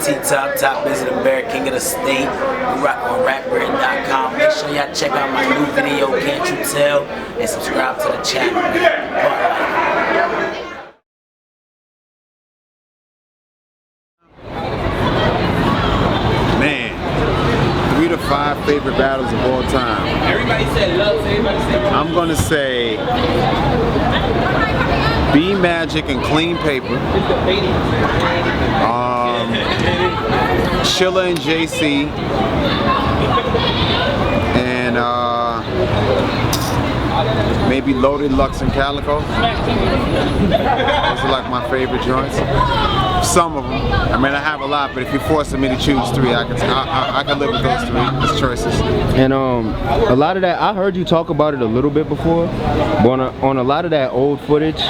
T-Top, top business American, king of the state. We rock on rapgrid.com. Make sure y'all check out my new video, Can't You Tell? And subscribe to the channel. Man, 3 to 5 favorite battles of all time. Everybody said love, everybody said love. I'm gonna say B Magic and Clean Paper. Chilla and JC. And maybe Loaded Lux and Calico. Those are like my favorite joints. Some of them. I mean, I have a lot, but if you're forcing me to choose 3, I can live with those 3 as choices. And a lot of that, I heard you talk about it a little bit before, but on a lot of that old footage,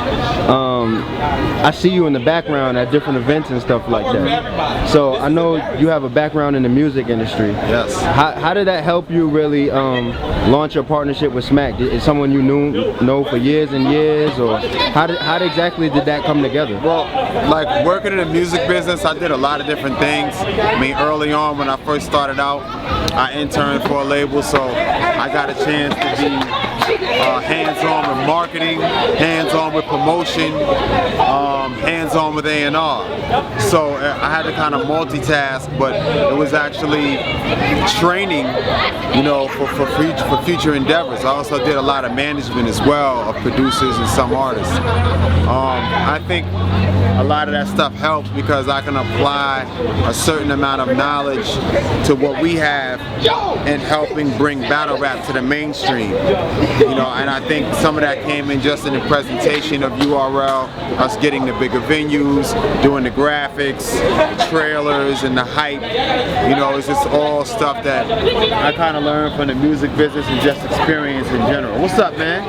I see you in the background at different events and stuff like that. So I know you have a background in the music industry. Yes. How did that help you really launch your partnership with Smack? Is someone you know for years and years, or how exactly did that come together? Well, like working in the music business, I did a lot of different things. I mean, early on when I first started out, I interned for a label, so I got a chance to be hands-on with marketing, hands-on with promotion, hands-on with A&R. So I had to kind of multitask, but it was actually training, you know, for future endeavors. I also did a lot of management as well of producers and some artists. I think a lot of that stuff helps because I can apply a certain amount of knowledge to what we have in helping bring battle rap to the mainstream. You know, and I think some of that came in just in the presentation of URL, us getting the bigger venues, doing the graphics, the trailers, and the hype. You know, it's just all stuff that I kind of learned from the music business and just experience in general. What's up, man?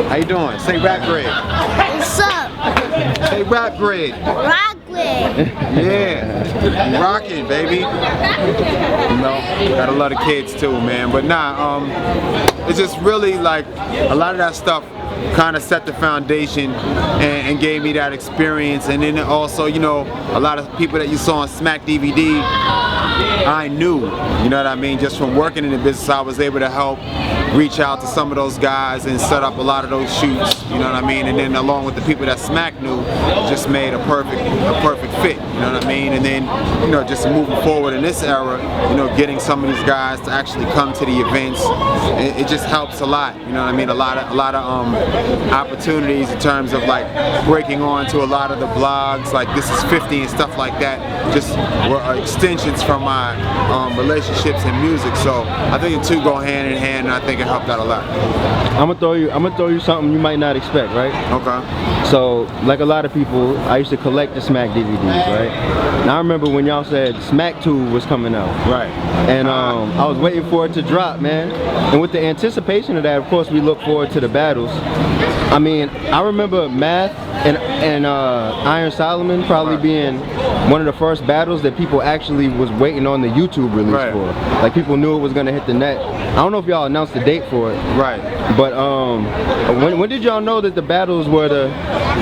How you doing? Say Rap Grid. What's up? Say Rap Grid. Rock Grid. Yeah, rocking, baby. You know, got a lot of kids too, man. But nah, it's just really like a lot of that stuff kind of set the foundation and gave me that experience. And then also, you know, a lot of people that you saw on Smack DVD, I knew, you know what I mean? Just from working in the business, I was able to help reach out to some of those guys and set up a lot of those shoots, you know what I mean? And then along with the people that Smack knew, just made a perfect fit, you know what I mean? And then, you know, just moving forward in this era, you know, getting some of these guys to actually come to the events, it just helps a lot, you know what I mean? A lot of opportunities in terms of like breaking on to a lot of the blogs, like This Is 50 and stuff like that, just were extensions from my relationships in music. So I think the two go hand in hand, and I think it helped out a lot. I'm gonna throw you something you might not expect, right? Okay. So, like a lot of people, I used to collect the Smack DVDs, right? And I remember when y'all said Smack 2 was coming out. Right. And I was waiting for it to drop, man. And with the anticipation of that, of course, we look forward to the battles. I mean, I remember Math and Iron Solomon probably being one of the first battles that people actually was waiting on the YouTube release for. Like, people knew it was gonna hit the net. I don't know if y'all announced the date for it. Right. But when did y'all know that the battles were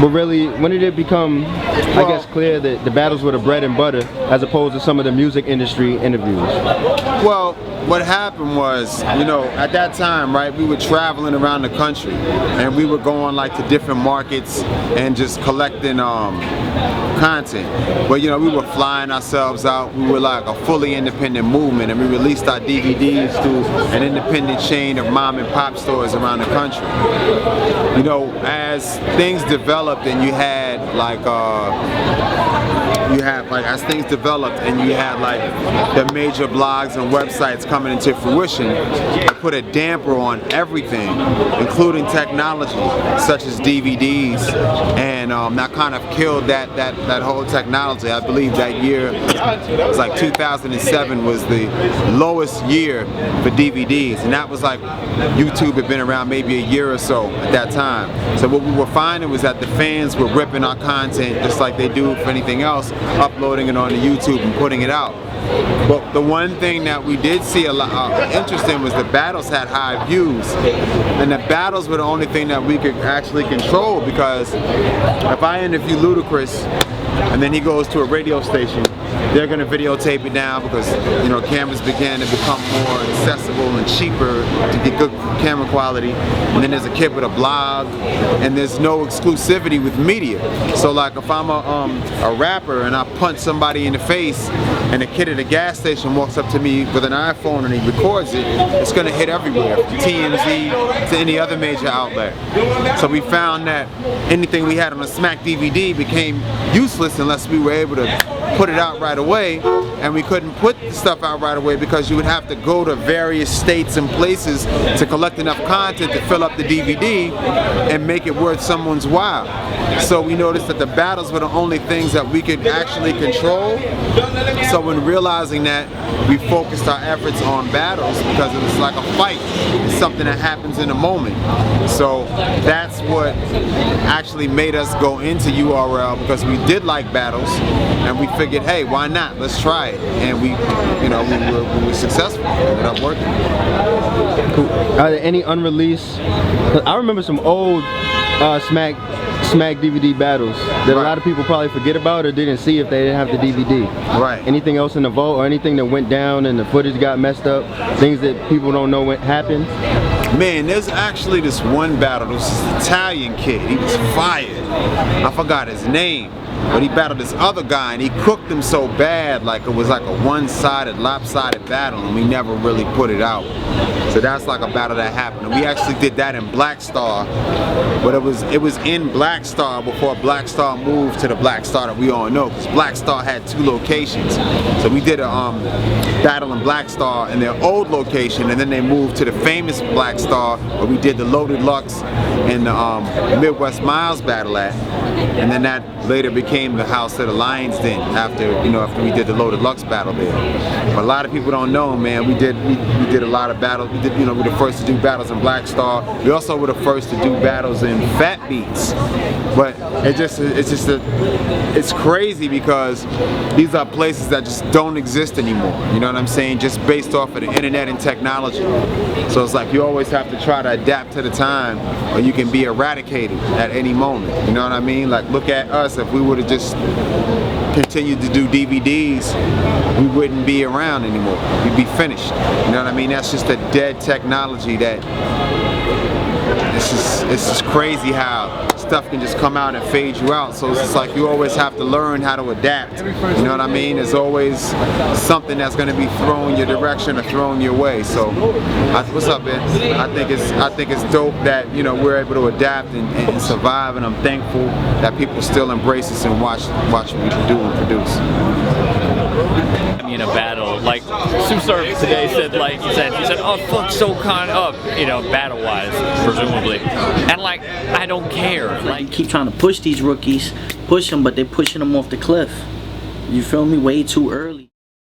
really, when did it become, I guess, clear that the battles were the bread and butter as opposed to some of the music industry interviews? Well, what happened was, you know, at that time, right, we were traveling around the country and we were going like to different markets and just collecting content. But you know, we were flying ourselves out. We were like a fully independent movement, and we released our DVDs to an independent chain of mom and pop stores around the country. You know, as things developed and you had like as things developed and you had like the major blogs and websites coming into fruition, it put a damper on everything, including technology such as DVDs, and that kind of killed that whole technology. I believe that year, it was like 2007 was the lowest year for DVDs, and that was like YouTube had been around maybe a year or so at that time. So what we were finding was that the fans were ripping our content just like they do for anything else, uploading it onto YouTube and putting it out. But the one thing that we did see a lot interest in was the battles had high views, and the battles were the only thing that we could actually control, because if I interview Ludacris and then he goes to a radio station. They're going to videotape it now because, you know, cameras began to become more accessible and cheaper to get good camera quality. And then there's a kid with a blog, and there's no exclusivity with media. So like if I'm a rapper and I punch somebody in the face and a kid at a gas station walks up to me with an iPhone and he records it, it's going to hit everywhere, from TMZ to any other major outlet. So we found that anything we had on a Smack DVD became useless unless we were able to put it out right away, and we couldn't put the stuff out right away because you would have to go to various states and places to collect enough content to fill up the DVD and make it worth someone's while. So we noticed that the battles were the only things that we could actually control. So when realizing that, we focused our efforts on battles because it was like a fight. It's something that happens in a moment. So that's what actually made us go into URL, because we did like battles and we figured, hey, why not? Let's try it. And we were successful. It ended up working. Cool. Are there any unreleased? I remember some old Smack DVD battles that a lot of people probably forget about or didn't see if they didn't have the DVD. Right. Anything else in the vault or anything that went down and the footage got messed up? Things that people don't know what happened? Man, there's actually this one battle, this Italian kid, he was fired. I forgot his name, but he battled this other guy and he cooked him so bad, like it was like a one-sided, lopsided battle, and we never really put it out. So that's like a battle that happened. And we actually did that in Black Star, but it was in Black Star before Black Star moved to the Black Star that we all know, because Black Star had 2 locations. So we did a battle in Black Star in their old location, and then they moved to the famous Black Star where we did the Loaded Lux and the Midwest Miles battle at. And then that later became the house of the Lions Den after we did the Loaded Lux battle there. But a lot of people don't know, man, we did a lot of battles. We were the first to do battles in Black Star. We also were the first to do battles in Fat Beats. But it's crazy because these are places that just don't exist anymore. You know what I'm saying? Just based off of the internet and technology. So it's like you always have to try to adapt to the time, or you can be eradicated at any moment. You know what I mean? Like, look at us. If we would have just continued to do DVDs, we wouldn't be around anymore. We'd be finished. You know what I mean? That's just a dead technology that it's just crazy how stuff can just come out and fade you out. So it's just like you always have to learn how to adapt. You know what I mean? There's always something that's going to be thrown your direction or thrown your way. So what's up, man? I think it's dope that we're able to adapt and survive, and I'm thankful that people still embrace us and watch what we do and produce. In a battle, like Superstar today said, like he said, oh fuck SoCon up, battle wise, presumably, and like I don't care. Like, you keep trying to push these rookies, push them, but they're pushing them off the cliff. You feel me? Way too early.